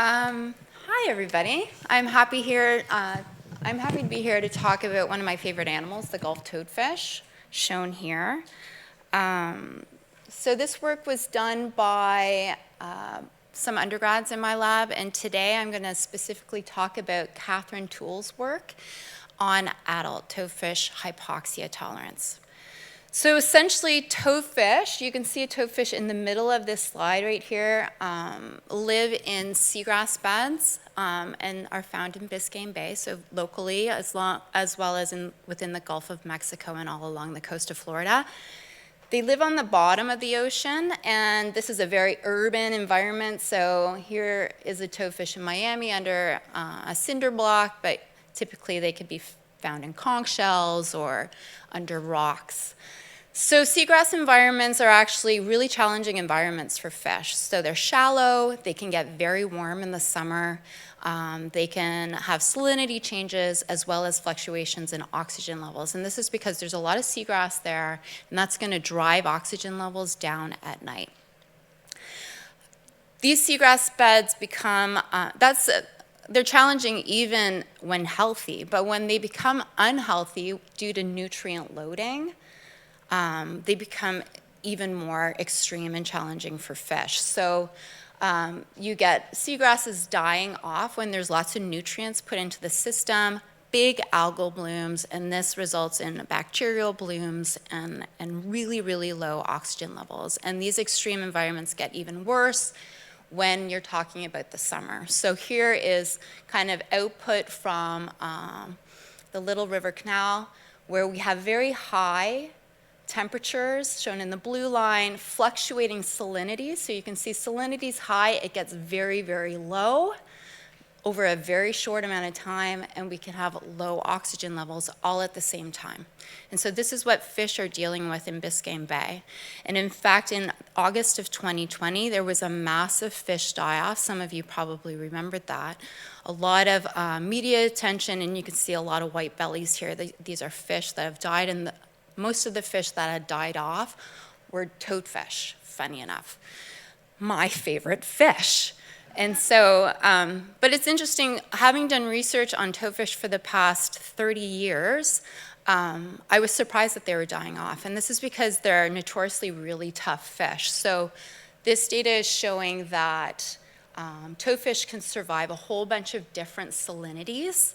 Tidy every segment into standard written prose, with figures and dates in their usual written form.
Hi, everybody. I'm happy to be here to talk about one of my favorite animals, the Gulf toadfish, shown here. So this work was done by some undergrads in my lab, and today I'm going to specifically talk about Catherine Toole's work on adult toadfish hypoxia tolerance. So essentially, toadfish, you can see a toadfish in the middle of this slide right here, live in seagrass beds and are found in Biscayne Bay, so locally as well as within the Gulf of Mexico and all along the coast of Florida. They live on the bottom of the ocean, and this is a very urban environment. So here is a toadfish in Miami under a cinder block, but typically they could be found in conch shells or under rocks. So seagrass environments are actually really challenging environments for fish. So they're shallow, they can get very warm in the summer, they can have salinity changes as well as fluctuations in oxygen levels. And this is because there's a lot of seagrass there, and that's going to drive oxygen levels down at night. These seagrass beds become, they're challenging even when healthy, but when they become unhealthy due to nutrient loading, they become even more extreme and challenging for fish. So you get seagrasses dying off when there's lots of nutrients put into the system, big algal blooms, and this results in bacterial blooms and really, really low oxygen levels. And these extreme environments get even worse when you're talking about the summer. So here is kind of output from the Little River Canal, where we have very high temperatures, shown in the blue line, fluctuating salinity. So you can see salinity is high, it gets very, very low over a very short amount of time, and we can have low oxygen levels all at the same time. And so this is what fish are dealing with in Biscayne Bay. And in fact, in August of 2020, there was a massive fish die-off. Some of you probably remembered that. A lot of media attention, and you can see a lot of white bellies here. These are fish that have died, and most of the fish that had died off were toadfish, funny enough. My favorite fish. And so, but it's interesting, having done research on toadfish for the past 30 years, I was surprised that they were dying off. And this is because they're notoriously really tough fish. So this data is showing that toadfish can survive a whole bunch of different salinities.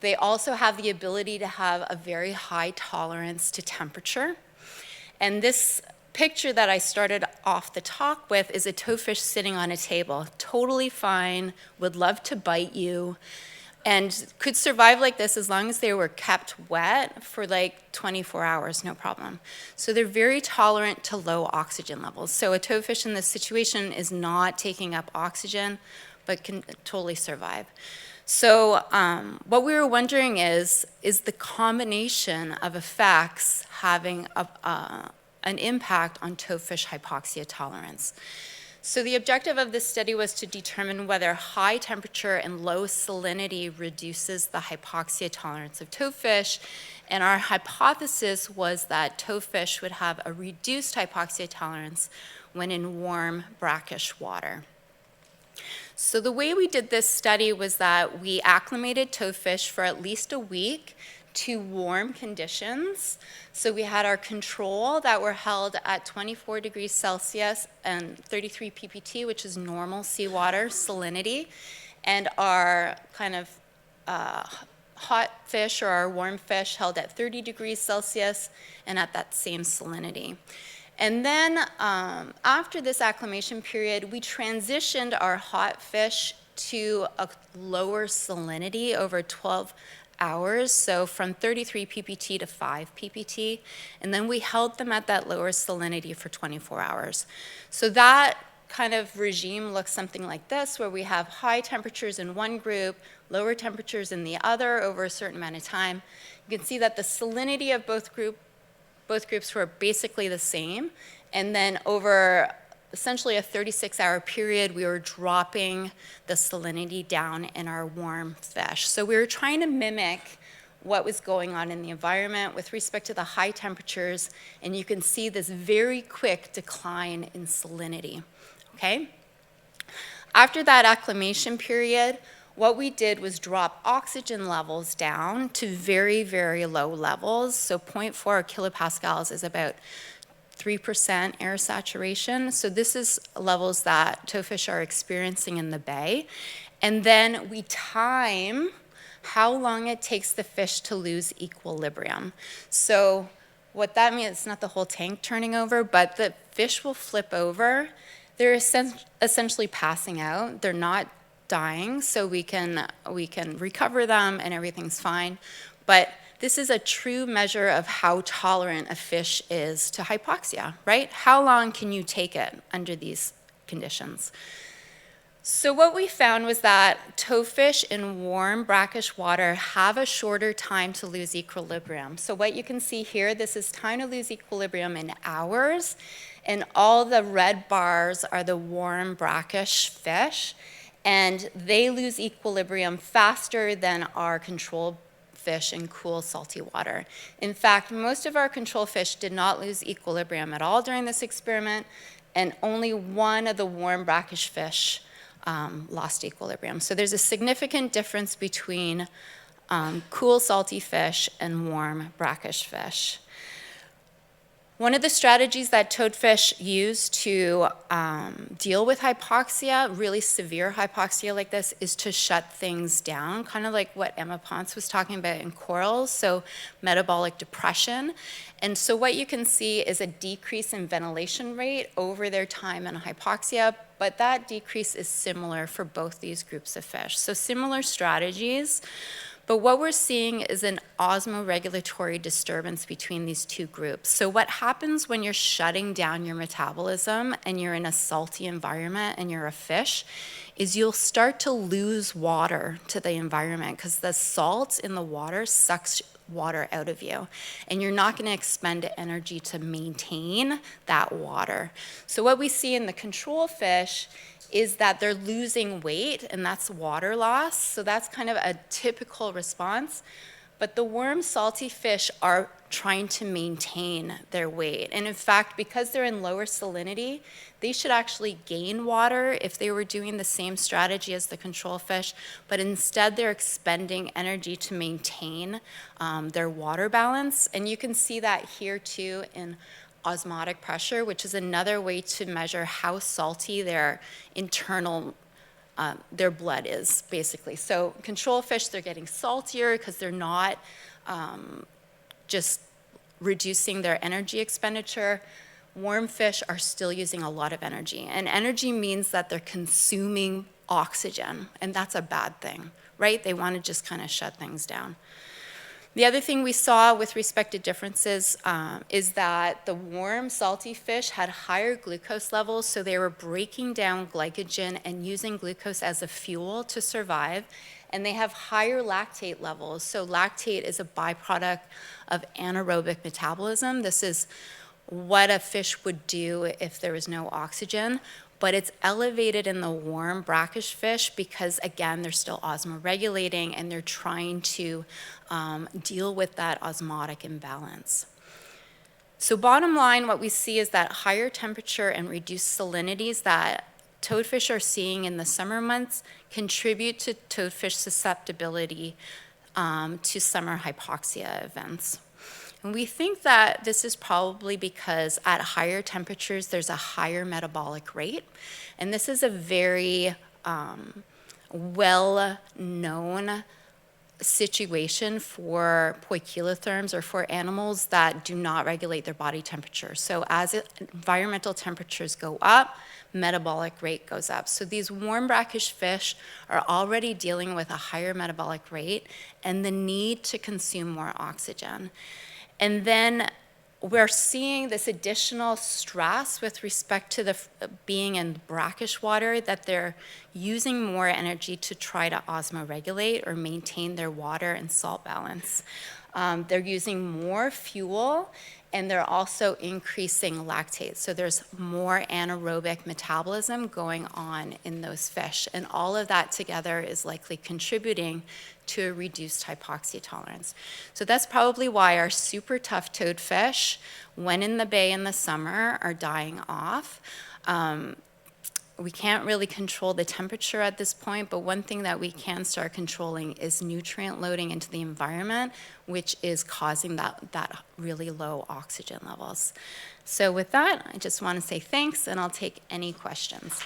They also have the ability to have a very high tolerance to temperature. And this picture that I started off the talk with is a toadfish sitting on a table, totally fine, would love to bite you, and could survive like this as long as they were kept wet for like 24 hours, no problem. So they're very tolerant to low oxygen levels. So a toadfish in this situation is not taking up oxygen, but can totally survive. So what we were wondering is the combination of effects having an impact on toadfish hypoxia tolerance. So the objective of this study was to determine whether high temperature and low salinity reduces the hypoxia tolerance of toadfish. And our hypothesis was that toadfish would have a reduced hypoxia tolerance when in warm, brackish water. So the way we did this study was that we acclimated toadfish for at least a week to warm conditions. So we had our control that were held at 24 degrees Celsius and 33 ppt, which is normal seawater salinity, and our kind of hot fish or our warm fish held at 30 degrees Celsius and at that same salinity. And then after this acclimation period, we transitioned our hot fish to a lower salinity over 12 hours, so from 33 ppt to 5 ppt, and then we held them at that lower salinity for 24 hours. So that kind of regime looks something like this, where we have high temperatures in one group, lower temperatures in the other over a certain amount of time. You can see that the salinity of both groups were basically the same, and then over essentially a 36-hour period, we were dropping the salinity down in our warm fish. So we were trying to mimic what was going on in the environment with respect to the high temperatures, and you can see this very quick decline in salinity, okay? After that acclimation period, what we did was drop oxygen levels down to very, very low levels. So 0.4 kilopascals is about 3% air saturation. So this is levels that toadfish are experiencing in the bay. And then we time how long it takes the fish to lose equilibrium. So what that means, it's not the whole tank turning over, but the fish will flip over. They're essentially passing out. They're not dying, so we can recover them and everything's fine. But this is a true measure of how tolerant a fish is to hypoxia, right? How long can you take it under these conditions? So what we found was that toadfish in warm, brackish water have a shorter time to lose equilibrium. So what you can see here, this is time to lose equilibrium in hours, and all the red bars are the warm, brackish fish, and they lose equilibrium faster than our control fish in cool, salty water. In fact, most of our control fish did not lose equilibrium at all during this experiment, and only one of the warm, brackish fish lost equilibrium. So there's a significant difference between cool, salty fish and warm, brackish fish. One of the strategies that toadfish use to deal with hypoxia, really severe hypoxia like this, is to shut things down, kind of like what Emma Ponce was talking about in corals, so metabolic depression. And so what you can see is a decrease in ventilation rate over their time in hypoxia, but that decrease is similar for both these groups of fish. So similar strategies. But what we're seeing is an osmoregulatory disturbance between these two groups. So what happens when you're shutting down your metabolism and you're in a salty environment and you're a fish is you'll start to lose water to the environment because the salt in the water sucks water out of you, and you're not going to expend energy to maintain that water. So what we see in the control fish is that they're losing weight, and that's water loss. So that's kind of a typical response. But the warm, salty fish are trying to maintain their weight. And in fact, because they're in lower salinity, they should actually gain water if they were doing the same strategy as the control fish, but instead they're expending energy to maintain their water balance. And you can see that here too in osmotic pressure, which is another way to measure how salty their internal their blood is, basically. So control fish, they're getting saltier because they're not just reducing their energy expenditure. Warm fish are still using a lot of energy. And energy means that they're consuming oxygen, and that's a bad thing, right? They want to just kind of shut things down. The other thing we saw with respect to differences is that the warm, salty fish had higher glucose levels, so they were breaking down glycogen and using glucose as a fuel to survive, and they have higher lactate levels. So lactate is a byproduct of anaerobic metabolism. This is what a fish would do if there was no oxygen, but it's elevated in the warm, brackish fish because, again, they're still osmoregulating and they're trying to deal with that osmotic imbalance. So bottom line, what we see is that higher temperature and reduced salinities that toadfish are seeing in the summer months contribute to toadfish susceptibility to summer hypoxia events. And we think that this is probably because at higher temperatures, there's a higher metabolic rate. And this is a very well-known situation for poikilotherms or for animals that do not regulate their body temperature. So as environmental temperatures go up, metabolic rate goes up. So these warm brackish fish are already dealing with a higher metabolic rate and the need to consume more oxygen. And then we're seeing this additional stress with respect to the being in brackish water, that they're using more energy to try to osmoregulate or maintain their water and salt balance. They're using more fuel, and they're also increasing lactate. So there's more anaerobic metabolism going on in those fish. And all of that together is likely contributing to a reduced hypoxia tolerance. So that's probably why our super tough toadfish, when in the bay in the summer, are dying off. we can't really control the temperature at this point, but one thing that we can start controlling is nutrient loading into the environment, which is causing that really low oxygen levels. So with that, I just want to say thanks, and I'll take any questions.